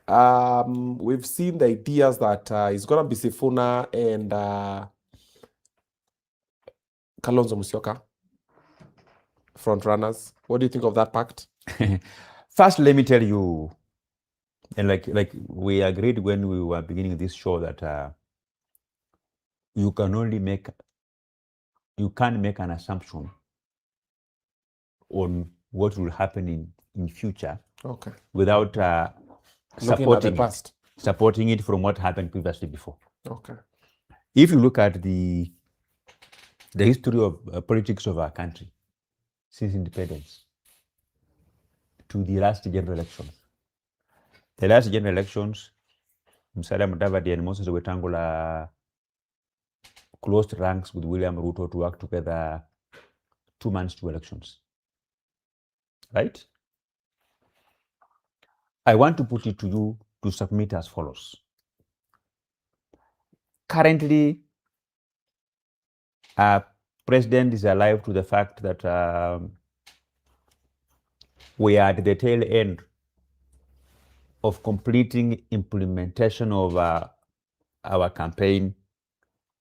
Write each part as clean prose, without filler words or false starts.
We've seen the ideas that it's going to be Sifuna and Kalonzo Musyoka, front runners. What do you think of that pact? First, let me tell you, and like we agreed when we were beginning this show that you can't make an assumption on what will happen in future without supporting it from what happened previously before. Okay. If you look at the history of politics of our country since independence to the last general elections, Musalia Mudavadi and Moses Wetangula closed ranks with William Ruto to work together 2 months to elections. Right? I want to put it to you to submit as follows. Currently, our president is alive to the fact that we are at the tail end of completing implementation of our campaign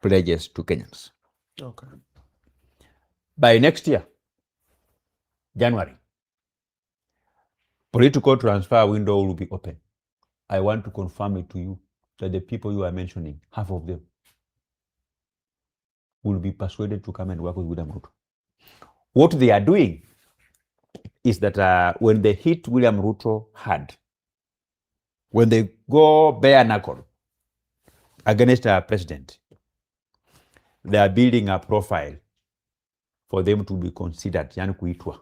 pledges to Kenyans. Okay. By next year, January, political transfer window will be open. I want to confirm it to you that the people you are mentioning, half of them, will be persuaded to come and work with William Ruto. What they are doing is that when they hit William Ruto hard, when they go bare knuckle against our president, they are building a profile for them to be considered, yani kuitwa.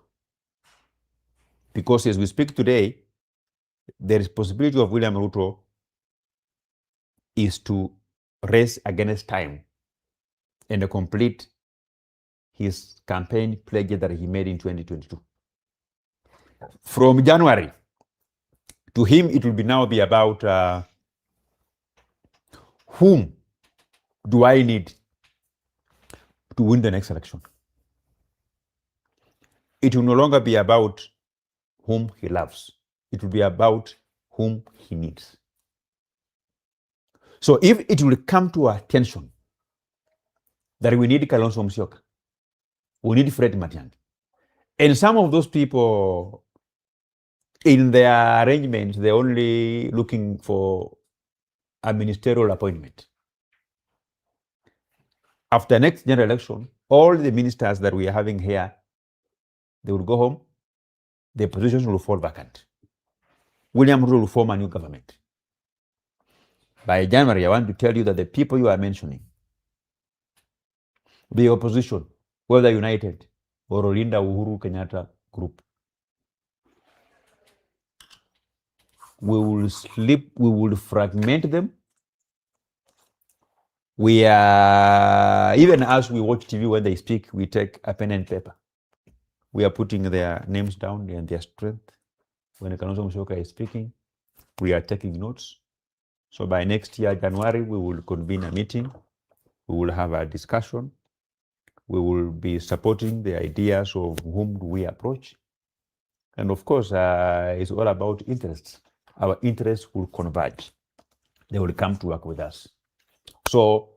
Because as we speak today, the responsibility of William Ruto is to race against time and complete his campaign pledge that he made in 2022. From January, to him, it will now be about whom do I need to win the next election. It will no longer be about whom he loves. It will be about whom he needs. So if it will come to our attention that we need Kalonzo Musyoka, we need Fred Matiang'i, and some of those people in their arrangements, they're only looking for a ministerial appointment. After next general election, all the ministers that we are having here, they will go home, their positions will fall vacant. William Ruto will form a new government. By January, I want to tell you that the people you are mentioning, the opposition, whether United or Olinda Uhuru Kenyatta group, we will fragment them. We are, even as we watch TV when they speak, we take a pen and paper. We are putting their names down and their strength. When Kalonzo Musyoka is speaking, we are taking notes. So by next year, January, we will convene a meeting. We will have a discussion. We will be supporting the ideas of whom do we approach. And of course, it's all about interests. Our interests will converge. They will come to work with us. So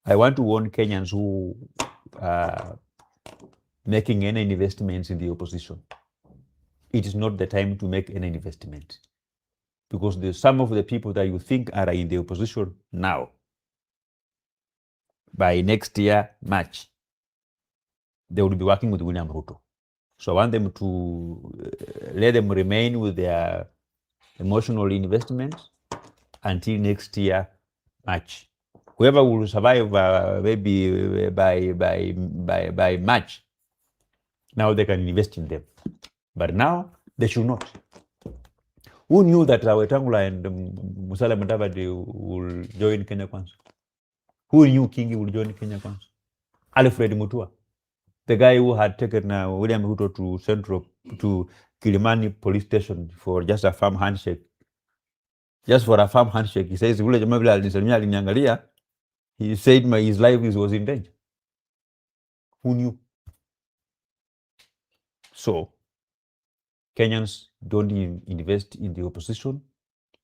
I want to warn Kenyans who are making any investments in the opposition. It is not the time to make any investment. Because some of the people that you think are in the opposition now, by next year, March, they will be working with William Ruto. So I want them to let them remain with their emotional investments until next year, March. Whoever will survive maybe by March, now they can invest in them. But now, they should not. Who knew that Wetangula and Musalia Mudavadi will join Kenya Kwanza? Who knew Kingi will join Kenya Kwanza? Alfred Mutua, the guy who had taken William Ruto to Kilimani police station for just a firm handshake. Just for a firm handshake. He says, he said his life was in danger. Who knew? So, Kenyans don't invest in the opposition.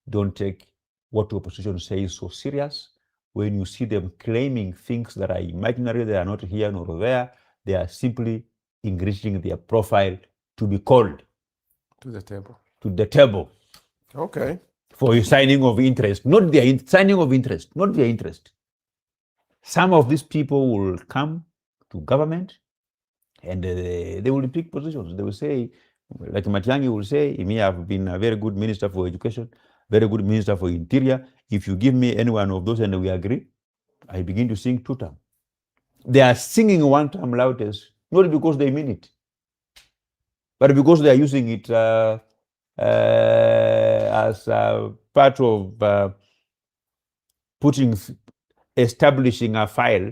don't take what the opposition says so serious. When you see them claiming things that are imaginary, they are not here nor there, they are simply enriching their profile to be called To the table. to the table Okay. for signing of interest, not their signing of interest, not their interest. Some of these people will come to government and they will pick positions. They will say, like Matiang'i will say, me, I've been a very good minister for education, very good minister for interior. If you give me any one of those and we agree, I begin to sing 2 term. They are singing 1 term loudest, not because they mean it, but because they are using it as part of establishing a file.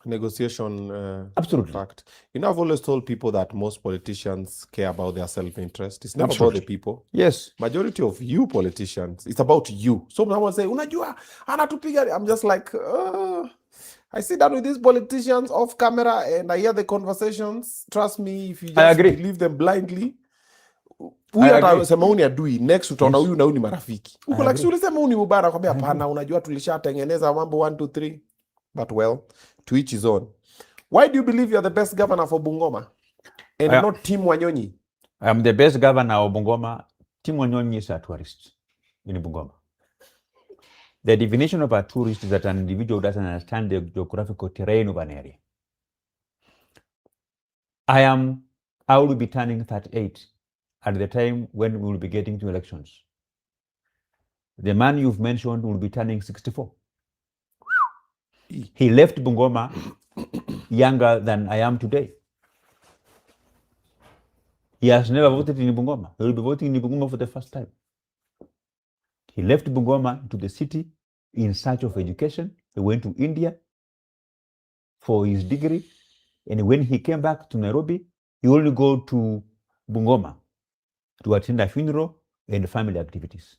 Negotiation. Absolutely. Fact. You know, I've always told people that most politicians care about their self-interest. It's never Absolutely. about the people. Yes. Majority of you politicians, it's about you. Someone say, unajua, anatupiga. I'm just like, I sit down with these politicians off camera and I hear the conversations. Trust me, if you just believe them blindly, huyu atasema uni adui, next utaona huyu na huyu ni marafiki. Uko like, ulisema uni ubara, kwambia hapana, unajua tulishatengeneza mambo 1 2 3. But well, to each his own. Why do you believe you're the best governor for Bungoma and not Tim Wanyonyi? I'm the best governor of Bungoma. Tim Wanyonyi is a tourist in Bungoma. The definition of a tourist is that an individual doesn't understand the geographical terrain of an area. I will be turning 38 at the time when we will be getting to elections. The man you've mentioned will be turning 64. He left Bungoma younger than I am today. He has never voted in Bungoma. He will be voting in Bungoma for the first time. He left Bungoma to the city in search of education. He went to India for his degree. And when he came back to Nairobi, he only go to Bungoma to attend a funeral and family activities.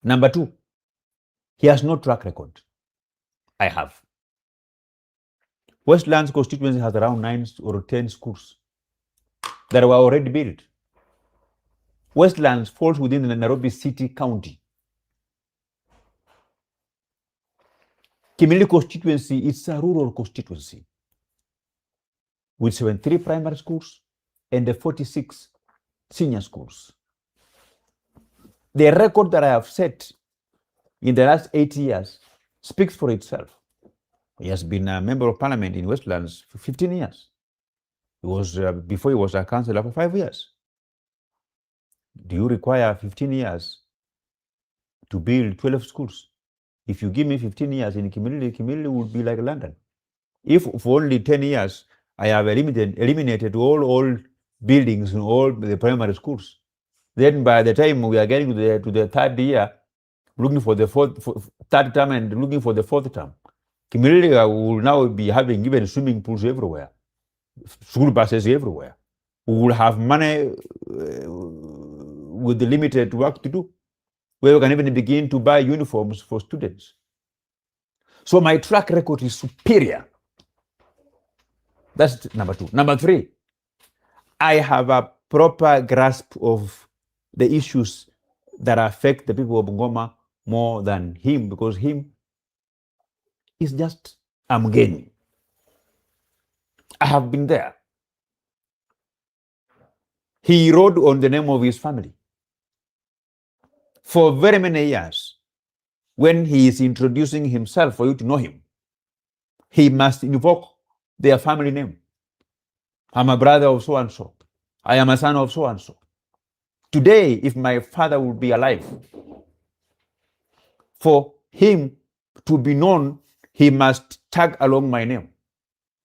Number 2, he has no track record. I have. Westlands constituency has around 9 or 10 schools that were already built. Westlands falls within the Nairobi City County. Kimilili constituency is a rural constituency with 73 primary schools and 46 senior schools. The record that I have set in the last 8 years speaks for itself. He has been a member of parliament in Westlands for 15 years. He was before he was a councillor for 5 years. Do you require 15 years to build 12 schools? If you give me 15 years in Kimilili would be like London. If for only 10 years I have eliminated all old buildings in all the primary schools, then by the time we are getting to the 3rd year, looking for the 3rd term and looking for the 4th term, Kimilili will now be having even swimming pools everywhere, school buses everywhere. We will have money with the limited work to do, where we can even begin to buy uniforms for students. So my track record is superior. That's number 2. Number 3, I have a proper grasp of the issues that affect the people of Bungoma more than him, because him is just a mgeni. I have been there. He rode on the name of his family for very many years. When he is introducing himself for you to know him, he must invoke their family name. I'm a brother of so-and-so. I am a son of so-and-so. Today, if my father would be alive, for him to be known, he must tag along my name.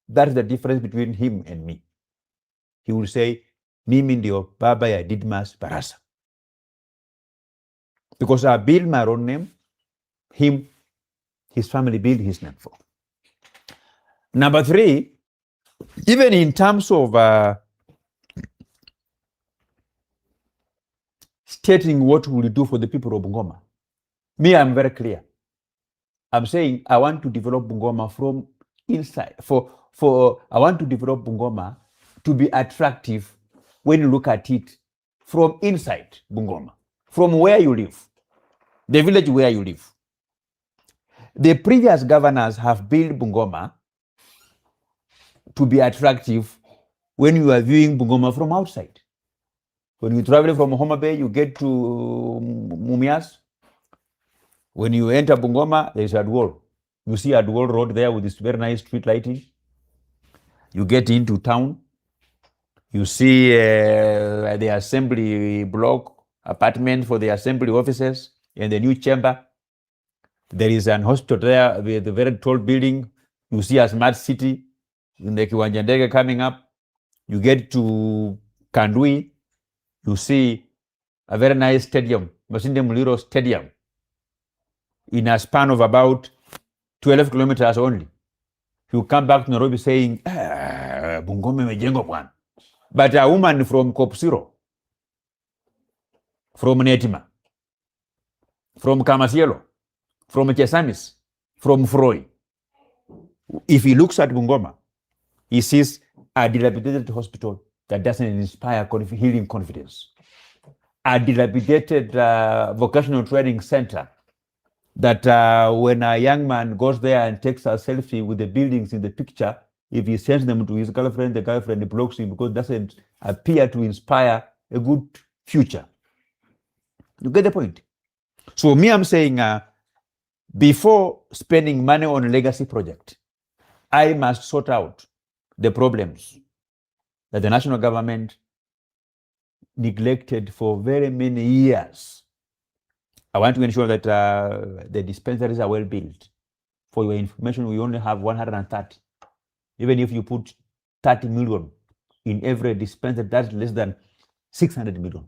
That is the difference between him and me. He will say, mimi ndio baba ya Didmus Barasa. Because I build my own name, his family build his name for. Number 3, even in terms of stating what will you do for the people of Bungoma, me, I'm very clear. I'm saying I want to develop Bungoma from inside. I want to develop Bungoma to be attractive when you look at it from inside Bungoma. from where you live, the village where you live. The previous governors have built Bungoma to be attractive when you are viewing Bungoma from outside. When you travel from Homa Bay, you get to Mumias. When you enter Bungoma, there is Adwol. You see Adwol Road there with this very nice street lighting. You get into town. You see the assembly block, apartment for the assembly offices and the new chamber. There is an hospital there with a very tall building. You see a smart city in the Kiwanja Ndege coming up. You get to Kandui. You see a very nice stadium, Masinde Muliro Stadium, in a span of about 12 kilometers only. You come back to Nairobi saying, Bungoma imejengwa bwana. But a woman from Kopsiro, from Netima, from Kamasielo, from Chesamis, from Froy, if he looks at Bungoma, he sees a dilapidated hospital that doesn't inspire healing confidence. A dilapidated vocational training center that when a young man goes there and takes a selfie with the buildings in the picture, if he sends them to his girlfriend, the girlfriend blocks him because it doesn't appear to inspire a good future. You get the point? So me, I'm saying, before spending money on a legacy project, I must sort out the problems that the national government neglected for very many years. I want to ensure that the dispensaries are well built. For your information, we only have 130. Even if you put 30 million in every dispensary, that's less than 600 million.